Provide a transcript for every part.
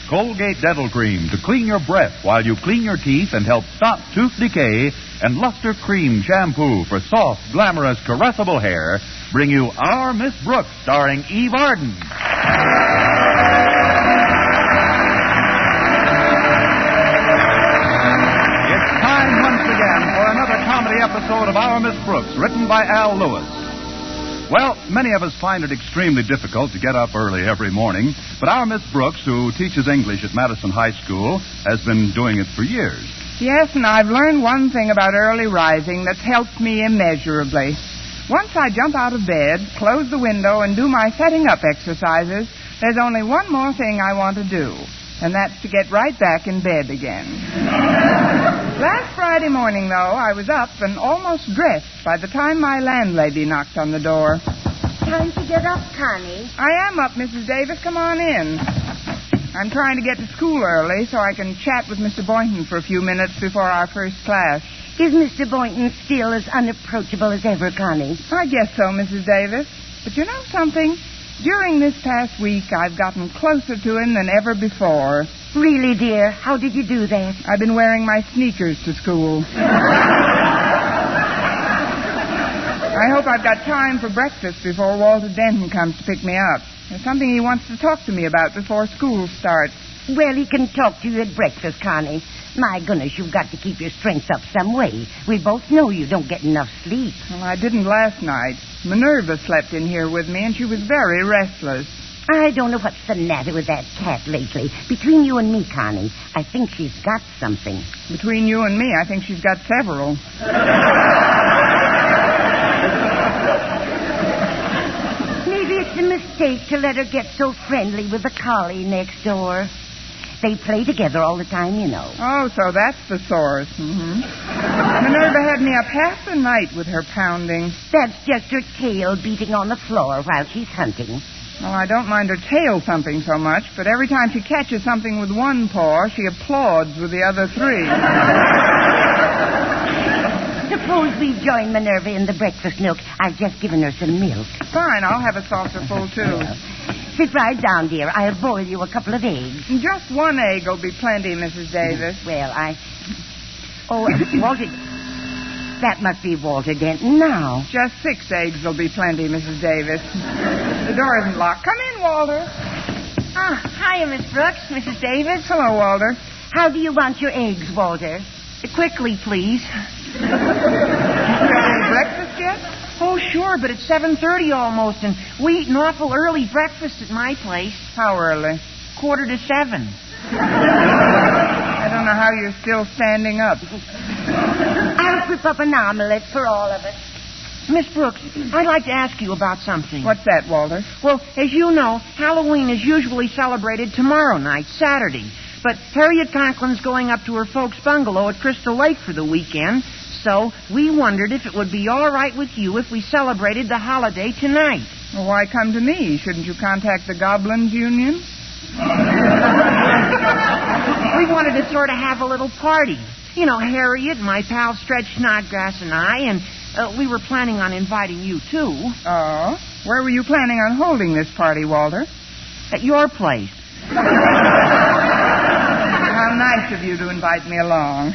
Colgate Dental Cream to clean your breath while you clean your teeth and help stop tooth decay, and Luster Cream Shampoo for soft, glamorous, caressable hair bring you Our Miss Brooks, starring Eve Arden. It's time once again for another comedy episode of Our Miss Brooks, written by Al Lewis. Well, many of us find it extremely difficult to get up early every morning, but our Miss Brooks, who teaches English at Madison High School, has been doing it for years. Yes, and I've learned one thing about early rising that's helped me immeasurably. Once I jump out of bed, close the window, and do my setting up exercises, there's only one more thing I want to do, and that's to get right back in bed again. Last Friday morning, though, I was up and almost dressed by the time my landlady knocked on the door. Time to get up, Connie. I am up, Mrs. Davis. Come on in. I'm trying to get to school early so I can chat with Mr. Boynton for a few minutes before our first class. Is Mr. Boynton still as unapproachable as ever, Connie? I guess so, Mrs. Davis. But you know something? During this past week, I've gotten closer to him than ever before. Really, dear? How did you do that? I've been wearing my sneakers to school. I hope I've got time for breakfast before Walter Denton comes to pick me up. There's something he wants to talk to me about before school starts. Well, he can talk to you at breakfast, Connie. My goodness, you've got to keep your strength up some way. We both know you don't get enough sleep. Well, I didn't last night. Minerva slept in here with me, and she was very restless. I don't know what's the matter with that cat lately. Between you and me, Connie, I think she's got something. Between you and me, I think she's got several. Maybe it's a mistake to let her get so friendly with the collie next door. They play together all the time, you know. Oh, so that's the source. Mm-hmm. Minerva had me up half the night with her pounding. That's just her tail beating on the floor while she's hunting. Well, I don't mind her tail thumping so much, but every time she catches something with one paw, she applauds with the other three. Suppose we join Minerva in the breakfast nook. I've just given her some milk. Fine, I'll have a saucerful, too. Sit right down, dear. I'll boil you a couple of eggs. Just one egg will be plenty, Mrs. Davis. Well, Oh, Walter... That must be Walter Denton now. Just 6 eggs will be plenty, Mrs. Davis. The door isn't locked. Come in, Walter. Hiya, Miss Brooks, Mrs. Davis. Hello, Walter. How do you want your eggs, Walter? Quickly, please. You had any breakfast yet? Oh, sure, but it's 7:30 almost, and we eat an awful early breakfast at my place. How early? 6:45. I don't know how you're still standing up. I'll whip up an omelet for all of us. Miss Brooks, I'd like to ask you about something. What's that, Walter? Well, as you know, Halloween is usually celebrated tomorrow night, Saturday. But Harriet Conklin's going up to her folks' bungalow at Crystal Lake for the weekend, so we wondered if it would be all right with you if we celebrated the holiday tonight. Well, why come to me? Shouldn't you contact the Goblins Union? We wanted to sort of have a little party. You know, Harriet, my pal Stretch Snodgrass, and I, and we were planning on inviting you, too. Oh? Where were you planning on holding this party, Walter? At your place. How nice of you to invite me along.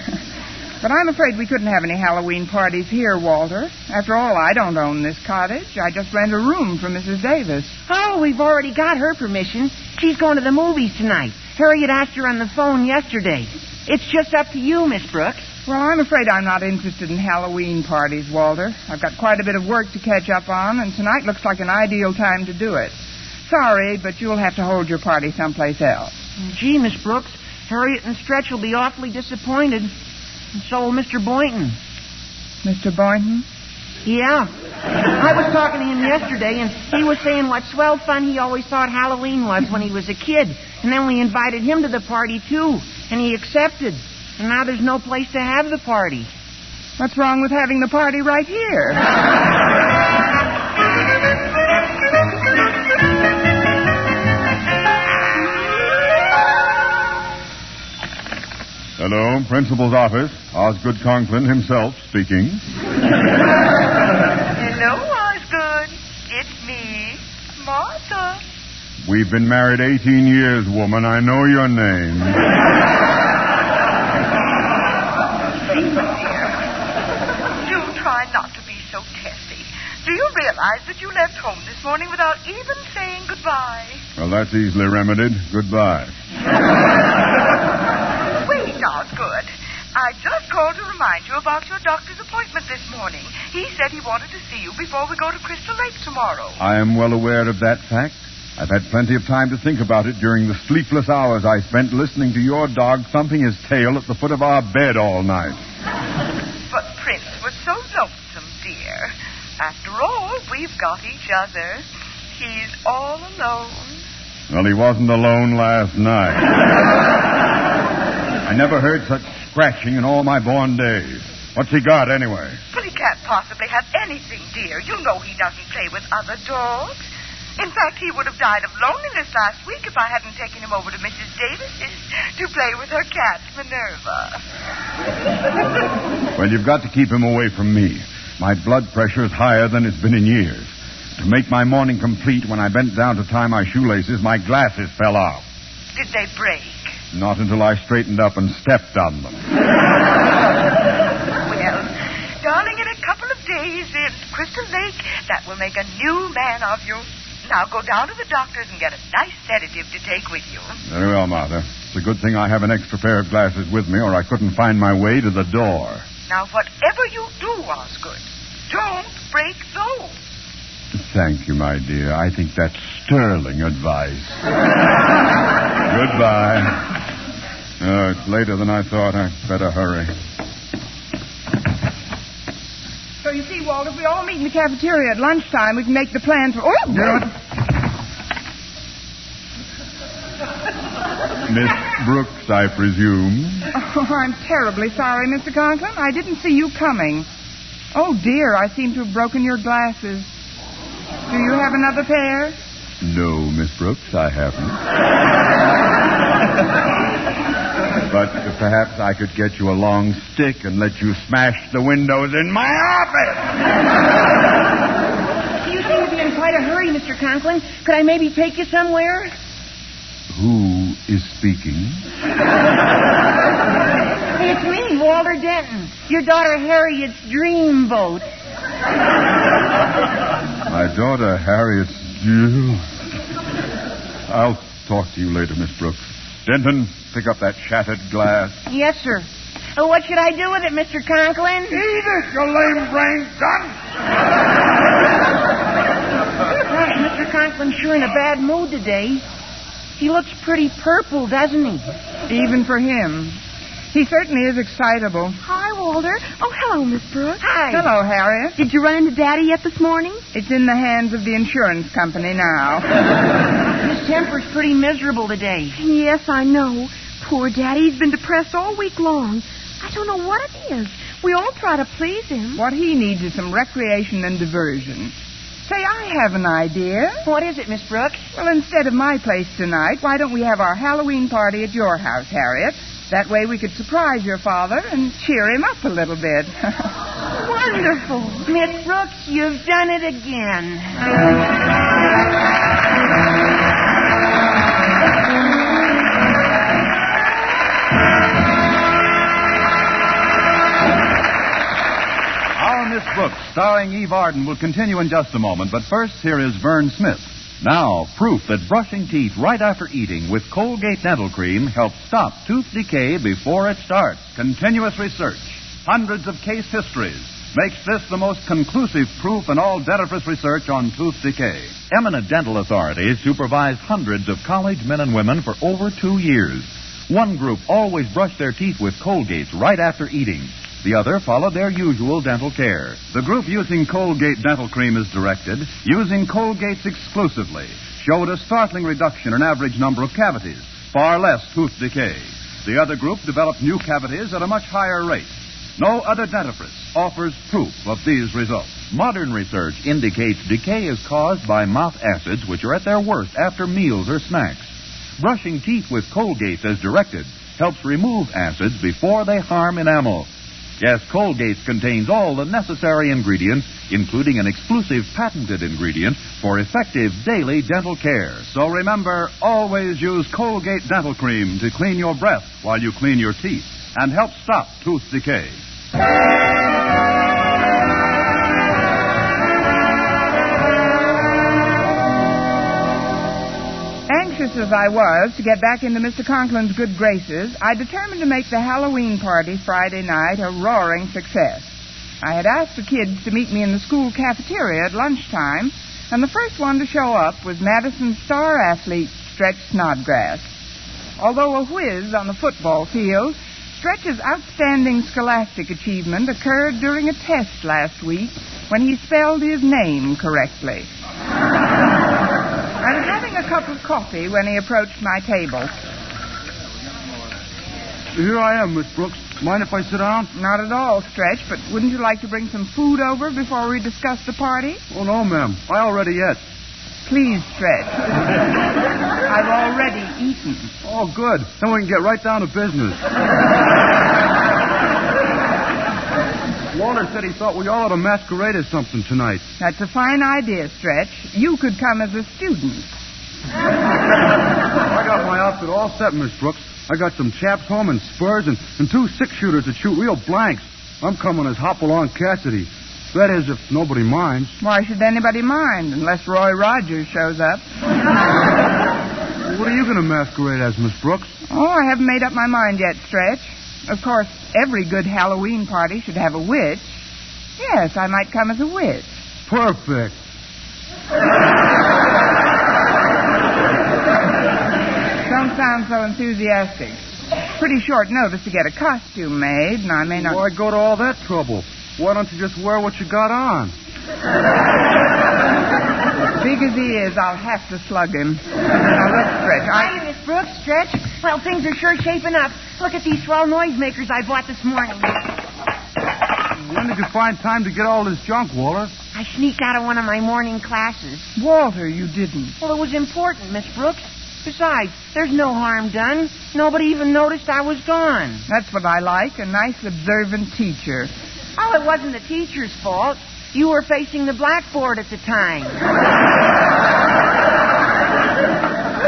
But I'm afraid we couldn't have any Halloween parties here, Walter. After all, I don't own this cottage. I just rent a room for Mrs. Davis. Oh, we've already got her permission. She's going to the movies tonight. Harriet asked her on the phone yesterday. It's just up to you, Miss Brooks. Well, I'm afraid I'm not interested in Halloween parties, Walter. I've got quite a bit of work to catch up on, and tonight looks like an ideal time to do it. Sorry, but you'll have to hold your party someplace else. Gee, Miss Brooks, Harriet and Stretch will be awfully disappointed. And so will Mr. Boynton. Mr. Boynton? Yeah. I was talking to him yesterday, and he was saying what swell fun he always thought Halloween was when he was a kid. And then we invited him to the party, too. And he accepted. And now there's no place to have the party. What's wrong with having the party right here? Hello, Principal's office. Osgood Conklin himself speaking. Hello, Osgood. It's me, Martha. We've been married 18 years, woman. I know your name. Do try not to be so testy. Do you realize that you left home this morning without even saying goodbye? Well, that's easily remedied. Goodbye. Wait, Osgood. I just called to remind you about your doctor's appointment this morning. He said he wanted to see you before we go to Crystal Lake tomorrow. I am well aware of that fact. I've had plenty of time to think about it during the sleepless hours I spent listening to your dog thumping his tail at the foot of our bed all night. But Prince was so lonesome, dear. After all, we've got each other. He's all alone. Well, he wasn't alone last night. I never heard such scratching in all my born days. What's he got, anyway? Well, he can't possibly have anything, dear. You know he doesn't play with other dogs. In fact, he would have died of loneliness last week if I hadn't taken him over to Mrs. Davis's to play with her cat, Minerva. Well, you've got to keep him away from me. My blood pressure is higher than it's been in years. To make my morning complete, when I bent down to tie my shoelaces, my glasses fell off. Did they break? Not until I straightened up and stepped on them. Well, darling, in a couple of days in Crystal Lake, that will make a new man of you. Now go down to the doctor's and get a nice sedative to take with you. Very well, Martha. It's a good thing I have an extra pair of glasses with me, or I couldn't find my way to the door. Now, whatever you do, Osgood, don't break those. Thank you, my dear. I think that's sterling advice. Goodbye. Oh, it's later than I thought. I'd better hurry. So you see, Walt, if we all meet in the cafeteria at lunchtime, we can make the plan for... Oh! Miss Brooks, I presume. Oh, I'm terribly sorry, Mr. Conklin. I didn't see you coming. Oh, dear, I seem to have broken your glasses. Do you have another pair? No, Miss Brooks, I haven't. But perhaps I could get you a long stick and let you smash the windows in my office. You seem to be in quite a hurry, Mr. Conklin. Could I maybe take you somewhere? Who is speaking? Hey, it's me, Walter Denton. Your daughter Harriet's dreamboat. My daughter Harriet's... I'll talk to you later, Miss Brooks. Denton, pick up that shattered glass. Yes, sir. What should I do with it, Mr. Conklin? Eat it, you lame-brained gun! Mr. Conklin's sure in a bad mood today. He looks pretty purple, doesn't he? Even for him. He certainly is excitable. Hi, Walter. Oh, hello, Miss Brooks. Hi. Hello, Harriet. Did you run into Daddy yet this morning? It's in the hands of the insurance company now. His temper's pretty miserable today. Yes, I know. Poor Daddy. He's been depressed all week long. I don't know what it is. We all try to please him. What he needs is some recreation and diversion. Say, I have an idea. What is it, Miss Brooks? Well, instead of my place tonight, why don't we have our Halloween party at your house, Harriet? That way we could surprise your father and cheer him up a little bit. Wonderful. Miss Brooks, you've done it again. Our Miss Brooks, starring Eve Arden, will continue in just a moment. But first, here is Vern Smith. Now, proof that brushing teeth right after eating with Colgate Dental Cream helps stop tooth decay before it starts. Continuous research, hundreds of case histories, makes this the most conclusive proof in all dentifrice research on tooth decay. Eminent dental authorities supervise hundreds of college men and women for over 2 years. One group always brushed their teeth with Colgates right after eating. The other followed their usual dental care. The group using Colgate Dental Cream as directed, using Colgates exclusively, showed a startling reduction in average number of cavities, far less tooth decay. The other group developed new cavities at a much higher rate. No other dentifrice offers proof of these results. Modern research indicates decay is caused by mouth acids, which are at their worst after meals or snacks. Brushing teeth with Colgate as directed helps remove acids before they harm enamel. Yes, Colgate contains all the necessary ingredients, including an exclusive patented ingredient for effective daily dental care. So remember, always use Colgate Dental Cream to clean your breath while you clean your teeth and help stop tooth decay. Anxious as I was to get back into Mr. Conklin's good graces, I determined to make the Halloween party Friday night a roaring success. I had asked the kids to meet me in the school cafeteria at lunchtime, and the first one to show up was Madison's star athlete, Stretch Snodgrass. Although a whiz on the football field, Stretch's outstanding scholastic achievement occurred during a test last week when he spelled his name correctly. I was having a cup of coffee when he approached my table. Here I am, Miss Brooks. Mind if I sit down? Not at all, Stretch, but wouldn't you like to bring some food over before we discuss the party? Oh, no, ma'am. I already ate. Please, Stretch. I've already eaten. Oh, good. Then we can get right down to business. Walter said he thought we all ought to masquerade as something tonight. That's a fine idea, Stretch. You could come as a student. I got my outfit all set, Miss Brooks. I got some chaps home and spurs and 2 6-shooters that shoot real blanks. I'm coming as Hopalong Cassidy. That is, if nobody minds. Why should anybody mind, unless Roy Rogers shows up? What are you going to masquerade as, Miss Brooks? Oh, I haven't made up my mind yet, Stretch. Of course, every good Halloween party should have a witch. Yes, I might come as a witch. Perfect. Don't sound so enthusiastic. Pretty short notice to get a costume made, and I may not... Why go to all that trouble? Why don't you just wear what you got on? Big as he is, I'll have to slug him. Now, look, Stretch, Hi, Miss Brooks. Stretch. Well, things are sure shaping up. Look at these swell noisemakers I bought this morning. When did you find time to get all this junk, Walter? I sneaked out of one of my morning classes. Walter, you didn't. Well, it was important, Miss Brooks. Besides, there's no harm done. Nobody even noticed I was gone. That's what I like, a nice observant teacher. Oh, it wasn't the teacher's fault. You were facing the blackboard at the time.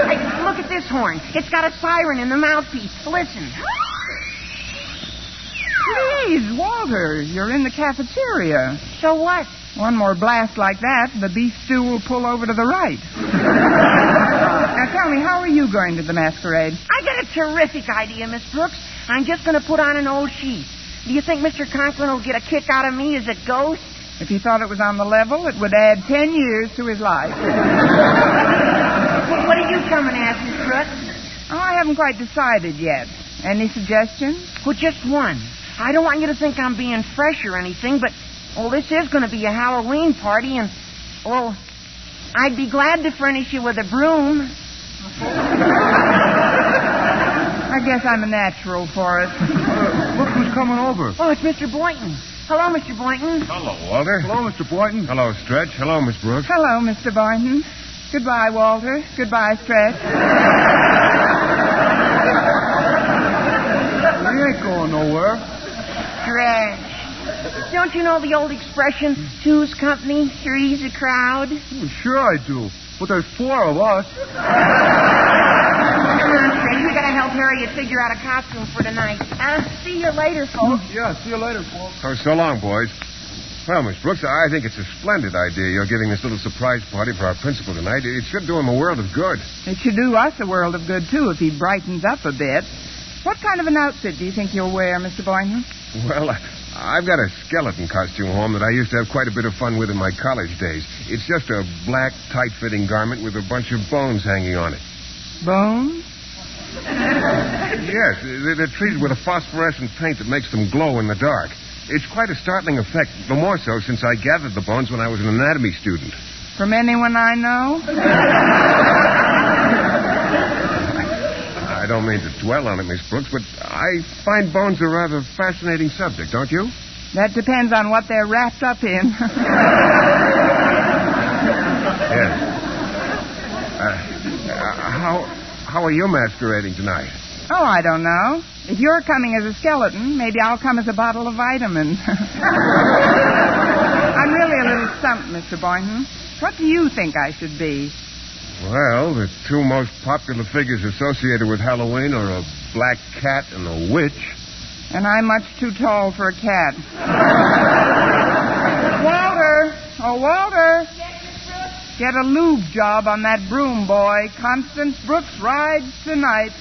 Hey, look at this horn. It's got a siren in the mouthpiece. Listen. Please, Walter, you're in the cafeteria. So what? One more blast like that, and the beef stew will pull over to the right. Now, tell me, how are you going to the masquerade? I got a terrific idea, Miss Brooks. I'm just going to put on an old sheet. Do you think Mr. Conklin will get a kick out of me as a ghost? If he thought it was on the level, it would add 10 years to his life. What are you coming as, Miss Brooks? Oh, I haven't quite decided yet. Any suggestions? Well, just one. I don't want you to think I'm being fresh or anything, but, well, this is going to be a Halloween party, and, well, I'd be glad to furnish you with a broom. I guess I'm a natural for it. Look who's coming over. Oh, it's Mr. Boynton. Hello, Mr. Boynton. Hello, Walter. Hello, Mr. Boynton. Hello, Stretch. Hello, Miss Brooks. Hello, Mr. Boynton. Goodbye, Walter. Goodbye, Stretch. We ain't going nowhere. Stretch. Don't you know the old expression, two's company, three's a crowd? Well, sure I do. But there's 4 of us. Come on, Stretch. We gotta help Harriet figure out a costume for tonight. See you later, folks. Yeah, see you later, folks. Oh, so long, boys. Well, Miss Brooks, I think it's a splendid idea you're giving this little surprise party for our principal tonight. It should do him a world of good. It should do us a world of good, too, if he brightens up a bit. What kind of an outfit do you think you'll wear, Mr. Boynton? Well, I've got a skeleton costume home that I used to have quite a bit of fun with in my college days. It's just a black, tight-fitting garment with a bunch of bones hanging on it. Bones? Yes, they're treated with a phosphorescent paint that makes them glow in the dark. It's quite a startling effect, the more so since I gathered the bones when I was an anatomy student. From anyone I know? I don't mean to dwell on it, Miss Brooks, but I find bones a rather fascinating subject, don't you? That depends on what they're wrapped up in. Yes. How are you masquerading tonight? Oh, I don't know. If you're coming as a skeleton, maybe I'll come as a bottle of vitamins. I'm really a little stumped, Mr. Boynton. What do you think I should be? Well, the two most popular figures associated with Halloween are a black cat and a witch. And I'm much too tall for a cat. Walter! Oh, Walter! Get a lube job on that broom, boy. Constance Brooks rides tonight.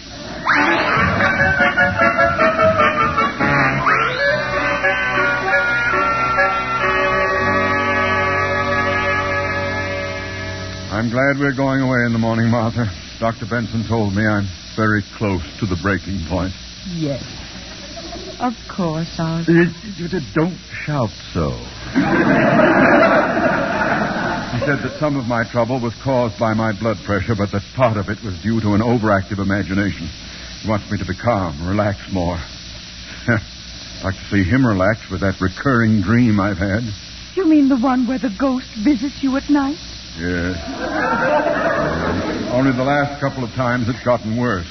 I'm glad we're going away in the morning, Martha. Dr. Benson told me I'm very close to the breaking point. Yes. Of course, I'll... Don't shout so. He said that some of my trouble was caused by my blood pressure, but that part of it was due to an overactive imagination. He wants me to be calm, relax more. I'd like to see him relax with that recurring dream I've had. You mean the one where the ghost visits you at night? Yes. Only the last couple of times it's gotten worse.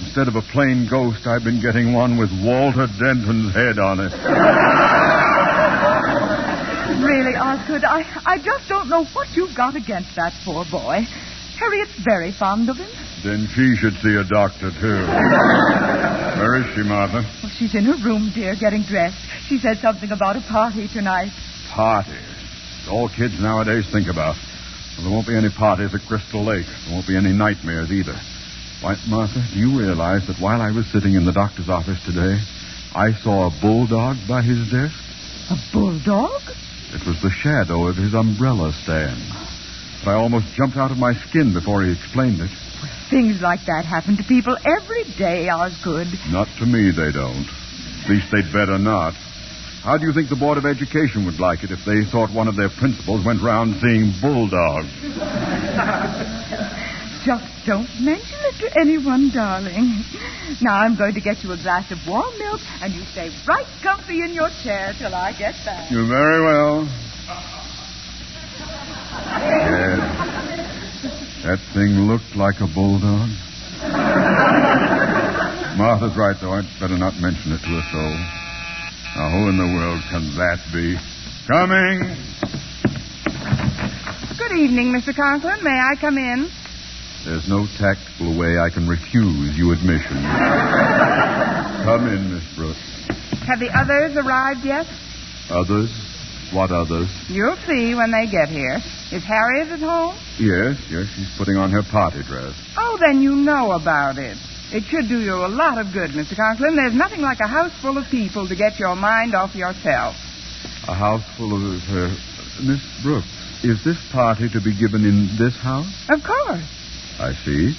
Instead of a plain ghost, I've been getting one with Walter Denton's head on it. Really, Osgood, I just don't know what you've got against that poor boy. Harriet's very fond of him. Then she should see a doctor, too. Where is she, Martha? Well, she's in her room, dear, getting dressed. She said something about a party tonight. Parties. It's all kids nowadays think about. Well, there won't be any parties at Crystal Lake. There won't be any nightmares either. Why, Martha, do you realize that while I was sitting in the doctor's office today, I saw a bulldog by his desk? A bulldog? It was the shadow of his umbrella stand. But I almost jumped out of my skin before he explained it. Well, things like that happen to people every day, Osgood. Not to me, they don't. At least they'd better not. How do you think the Board of Education would like it if they thought one of their principals went round seeing bulldogs? Just don't mention it to anyone, darling. Now, I'm going to get you a glass of warm milk, and you stay right comfy in your chair till I get back. You're very well. Yes. That thing looked like a bulldog. Martha's right, though. I'd better not mention it to a soul. Now, who in the world can that be? Coming! Good evening, Mr. Conklin. May I come in? There's no tactful way I can refuse you admission. Come in, Miss Brooks. Have the others arrived yet? Others? What others? You'll see when they get here. Is Harriet at home? Yes, she's putting on her party dress. Oh, then you know about it. It should do you a lot of good, Mr. Conklin. There's nothing like a house full of people to get your mind off yourself. A house full of... Miss Brooks, is this party to be given in this house? Of course. I see.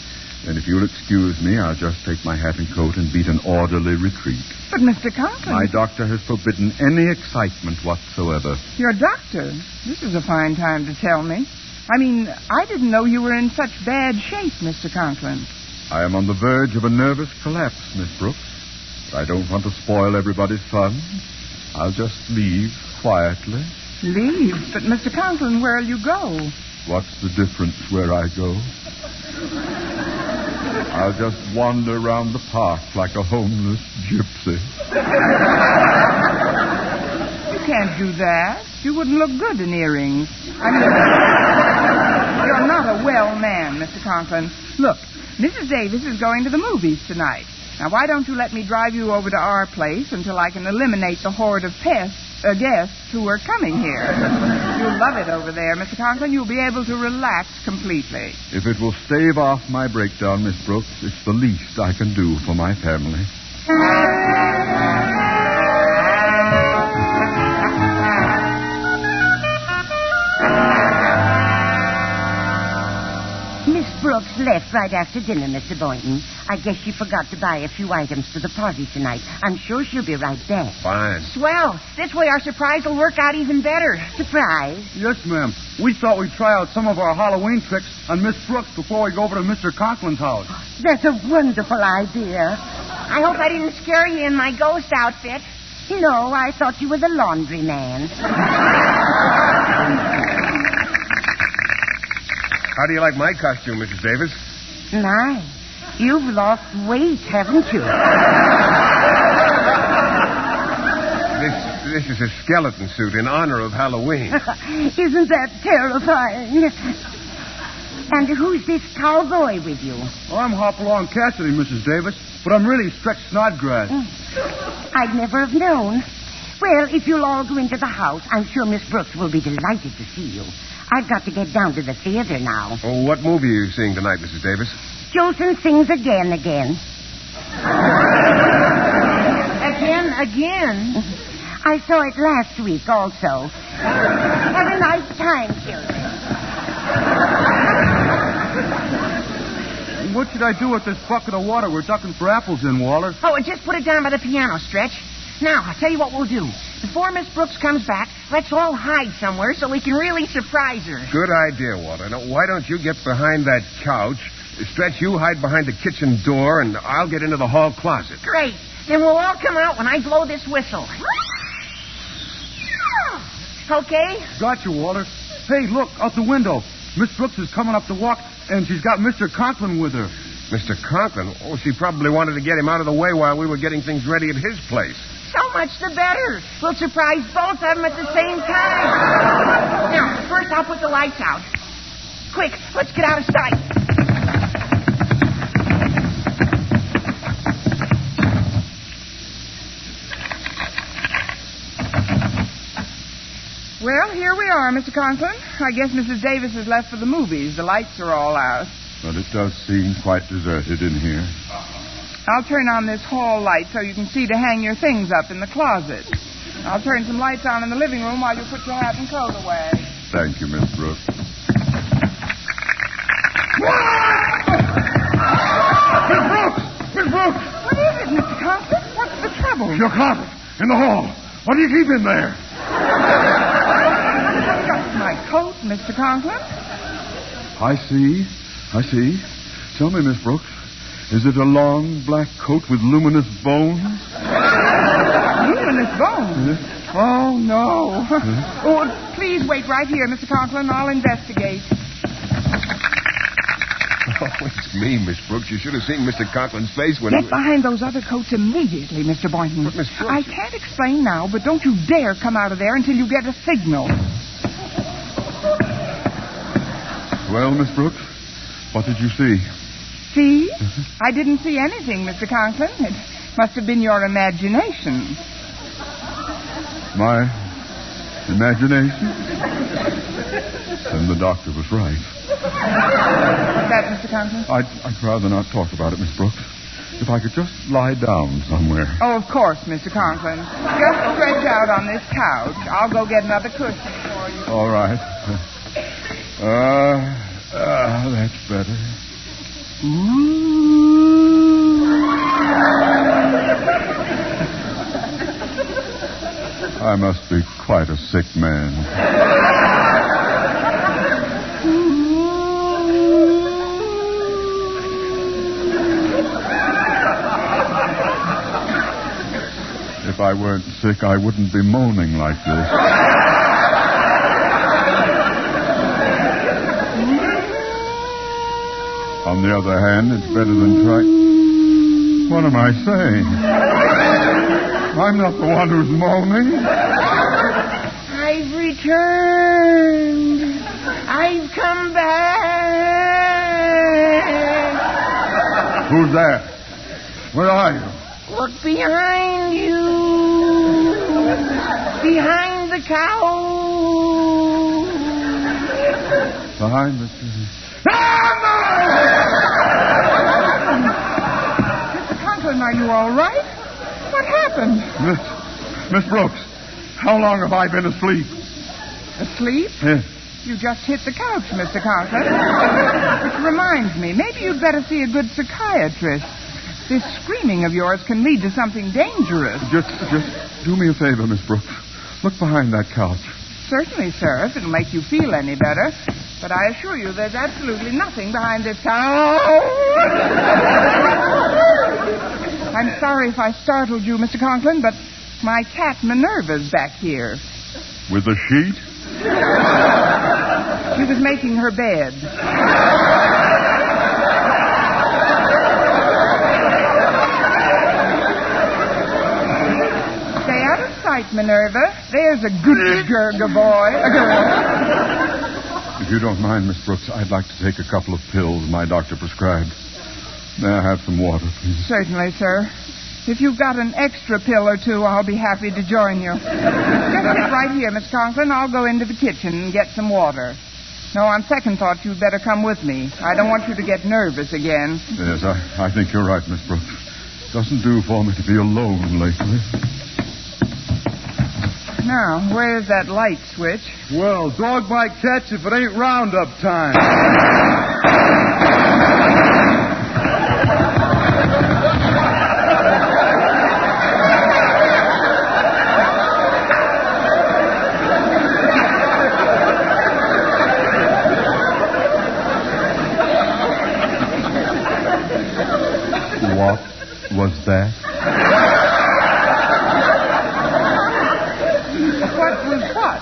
Then if you'll excuse me, I'll just take my hat and coat and beat an orderly retreat. But, Mr. Conklin... My doctor has forbidden any excitement whatsoever. Your doctor? This is a fine time to tell me. I mean, I didn't know you were in such bad shape, Mr. Conklin. I am on the verge of a nervous collapse, Miss Brooks. But I don't want to spoil everybody's fun. I'll just leave quietly. Leave? But, Mr. Conklin, where'll you go? What's the difference where I go? I'll just wander around the park like a homeless gypsy. You can't do that. You wouldn't look good in earrings. I mean, you're not a well man, Mr. Conklin. Look, Mrs. Davis is going to the movies tonight. Now, why don't you let me drive you over to our place until I can eliminate the horde of guests who are coming here? You'll love it over there, Mr. Conklin. You'll be able to relax completely. If it will stave off my breakdown, Miss Brooks, it's the least I can do for my family. Brooks left right after dinner, Mr. Boynton. I guess she forgot to buy a few items for the party tonight. I'm sure she'll be right back. Fine. Swell. This way our surprise will work out even better. Surprise? Yes, ma'am. We thought we'd try out some of our Halloween tricks on Miss Brooks before we go over to Mr. Conklin's house. That's a wonderful idea. I hope I didn't scare you in my ghost outfit. No, I thought you were the laundry man. How do you like my costume, Mrs. Davis? Nice. You've lost weight, haven't you? This is a skeleton suit in honor of Halloween. Isn't that terrifying? And who's this cowboy with you? Oh, I'm Hopalong Cassidy, Mrs. Davis, but I'm really Stretch Snodgrass. I'd never have known. Well, if you'll all go into the house, I'm sure Miss Brooks will be delighted to see you. I've got to get down to the theater now. Oh, what movie are you seeing tonight, Mrs. Davis? Jolson Sings Again. Again? I saw it last week also. Have a nice time, children. What should I do with this bucket of water we're ducking for apples in, Walter? Oh, just put it down by the piano, Stretch. Now, I'll tell you what we'll do. Before Miss Brooks comes back, let's all hide somewhere so we can really surprise her. Good idea, Walter. Now, why don't you get behind that couch? Stretch, you hide behind the kitchen door, and I'll get into the hall closet. Great. Then we'll all come out when I blow this whistle. Okay? Got you, Walter. Hey, look, out the window. Miss Brooks is coming up the walk, and she's got Mr. Conklin with her. Mr. Conklin? Oh, she probably wanted to get him out of the way while we were getting things ready at his place. So much the better. We'll surprise both of them at the same time. Now, first I'll put the lights out. Quick, let's get out of sight. Well, here we are, Mr. Conklin. I guess Mrs. Davis has left for the movies. The lights are all out. But it does seem quite deserted in here. I'll turn on this hall light so you can see to hang your things up in the closet. I'll turn some lights on in the living room while you put your hat and coat away. Thank you, Miss Brooks. Miss Brooks! Miss Brooks! What is it, Mr. Conklin? What's the trouble? Your closet. In the hall. What do you keep in there? Just my coat, Mr. Conklin. I see. Tell me, Miss Brooks, is it a long black coat with luminous bones? Luminous bones? Oh, no. Oh, please wait right here, Mr. Conklin. I'll investigate. Oh, it's me, Miss Brooks. You should have seen Mr. Conklin's face when... Get behind those other coats immediately, Mr. Boynton. But, Miss Brooks... I can't explain now, but don't you dare come out of there until you get a signal. Well, Miss Brooks, what did you see? See? I didn't see anything, Mr. Conklin. It must have been your imagination. My imagination? Then the doctor was right. What's that, Mr. Conklin? I'd rather not talk about it, Miss Brooks. If I could just lie down somewhere. Oh, of course, Mr. Conklin. Just stretch out on this couch. I'll go get another cushion for you. All right. That's better. I must be quite a sick man. If I weren't sick, I wouldn't be moaning like this. On the other hand, it's better than trying. What am I saying? I'm not the one who's moaning. I've returned. I've come back. Who's that? Where are you? Look behind you. Behind the couch. Behind the... Mr. Conklin, are you all right? What happened? Miss Brooks, how long have I been asleep? Asleep? Yes. You just hit the couch, Mr. Conklin. Which reminds me, maybe you'd better see a good psychiatrist. This screaming of yours can lead to something dangerous. Just do me a favor, Miss Brooks. Look behind that couch. Certainly, sir, if it'll make you feel any better. But I assure you there's absolutely nothing behind this couch. I'm sorry if I startled you, Mr. Conklin, but my cat Minerva's back here. With a sheet? She was making her bed. Miss Minerva. There's a good Gurga boy. A girl. If you don't mind, Miss Brooks, I'd like to take a couple of pills my doctor prescribed. May I have some water, please? Certainly, sir. If you've got an extra pill or two, I'll be happy to join you. Just sit right here, Miss Conklin. I'll go into the kitchen and get some water. No, on second thought, you'd better come with me. I don't want you to get nervous again. Yes, I think you're right, Miss Brooks. Doesn't do for me to be alone lately. Now, where's that light switch? Well, dog might catch if it ain't roundup time. What was that? What was what?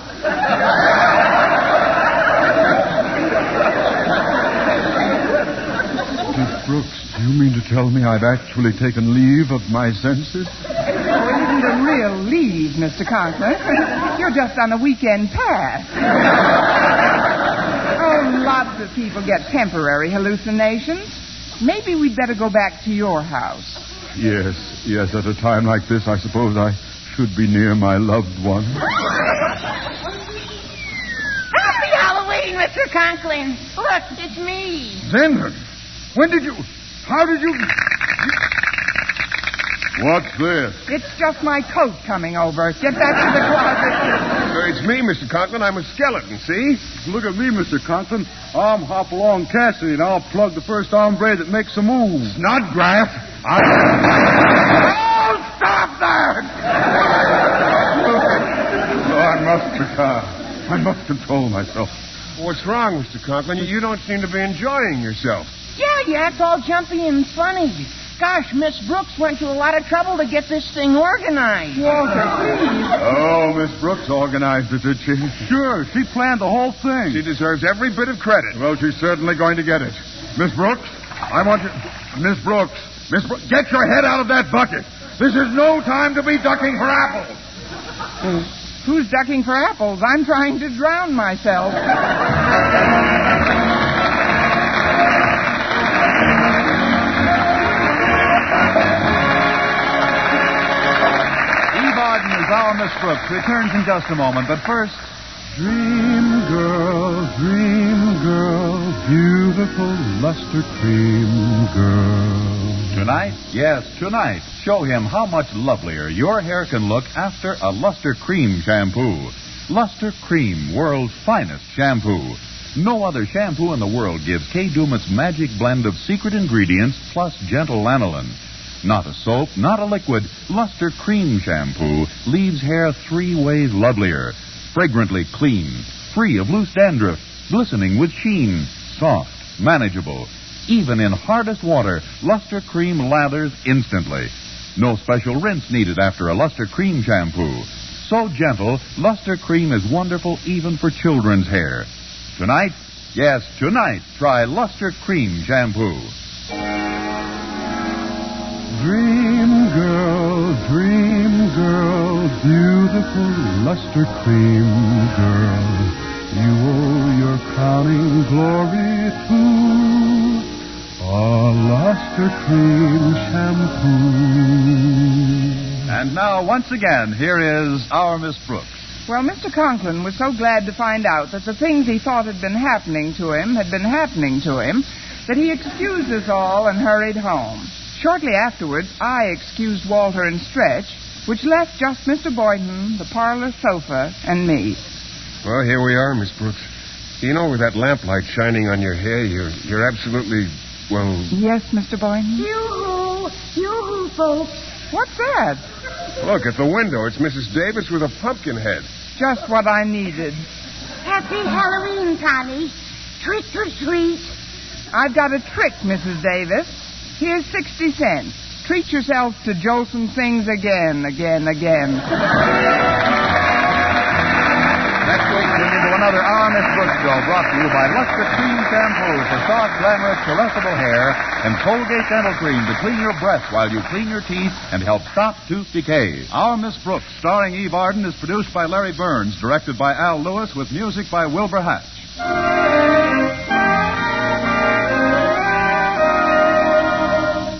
Miss Brooks, do you mean to tell me I've actually taken leave of my senses? Oh, it isn't a real leave, Mr. Conklin. You're just on a weekend pass. Oh, lots of people get temporary hallucinations. Maybe we'd better go back to your house. Yes, at a time like this, I suppose I should be near my loved one. Happy Halloween, Mr. Conklin. Look, it's me. Zinman, how did you... What's this? It's just my coat coming over. Get back to the closet. It's me, Mr. Conklin. I'm a skeleton, see? Look at me, Mr. Conklin. I'm Hopalong Cassidy, and I'll plug the first hombre that makes a move. Snodgrass. Oh, stop that! I must control myself. What's wrong, Mr. Conklin? You don't seem to be enjoying yourself. Yeah, it's all jumpy and funny. Gosh, Miss Brooks went to a lot of trouble to get this thing organized. Walter, please. Oh, Miss Brooks organized it, did she? Sure, she planned the whole thing. She deserves every bit of credit. Well, she's certainly going to get it. Miss Brooks, I want you... Miss Brooks, get your head out of that bucket. This is no time to be ducking for apples. Who's ducking for apples? I'm trying to drown myself. Eve Arden as our Miss Brooks returns in just a moment, but first... Dream girl, beautiful luster cream girl. Tonight, yes, tonight, show him how much lovelier your hair can look after a Luster Cream shampoo. Luster Cream, world's finest shampoo. No other shampoo in the world gives Kay Dumit's magic blend of secret ingredients plus gentle lanolin. Not a soap, not a liquid. Luster Cream shampoo leaves hair 3 ways lovelier. Fragrantly clean, free of loose dandruff, glistening with sheen, soft, manageable. Even in hardest water, Luster Cream lathers instantly. No special rinse needed after a Luster Cream shampoo. So gentle, Luster Cream is wonderful even for children's hair. Tonight, yes, tonight, try Luster Cream shampoo. Dream girl, beautiful luster cream girl. You owe your crowning glory to a luster cream shampoo. And now, once again, here is our Miss Brooks. Well, Mr. Conklin was so glad to find out that the things he thought had been happening to him had been happening to him that he excused us all and hurried home. Shortly afterwards, I excused Walter and Stretch, which left just Mr. Boynton, the parlor sofa, and me. Well, here we are, Miss Brooks. You know, with that lamplight shining on your hair, you're absolutely, well... Yes, Mr. Boynton? Yoo-hoo, folks. What's that? Look, at the window, it's Mrs. Davis with a pumpkin head. Just what I needed. Happy Halloween, Connie. Trick or treat. I've got a trick, Mrs. Davis. Here's 60 cents. Treat yourself to Jolson Sings again. Next week, tune into another another Our Miss Brooks show brought to you by Luster Cream Shampoo for soft, glamorous, caressable hair and Colgate Dental Cream to clean your breath while you clean your teeth and help stop tooth decay. Our Miss Brooks, starring Eve Arden, is produced by Larry Burns, directed by Al Lewis, with music by Wilbur Hatch.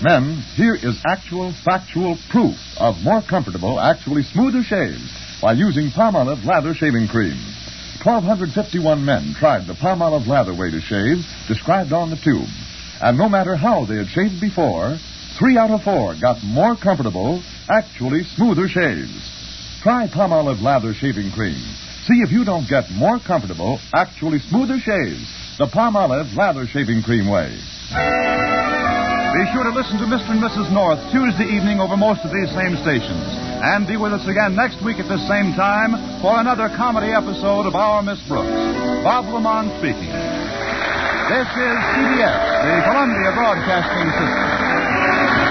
Men, here is actual, factual proof of more comfortable, actually smoother shaves while using Palmolive Lather Shaving Cream. 1,251 men tried the Palmolive Lather way to shave, described on the tube. And no matter how they had shaved before, 3 out of 4 got more comfortable, actually smoother shaves. Try Palmolive Lather Shaving Cream. See if you don't get more comfortable, actually smoother shaves. The Palmolive Lather Shaving Cream way. Be sure to listen to Mr. and Mrs. North Tuesday evening over most of these same stations. And be with us again next week at this same time for another comedy episode of Our Miss Brooks. Bob Lamont speaking. This is CBS, the Columbia Broadcasting System.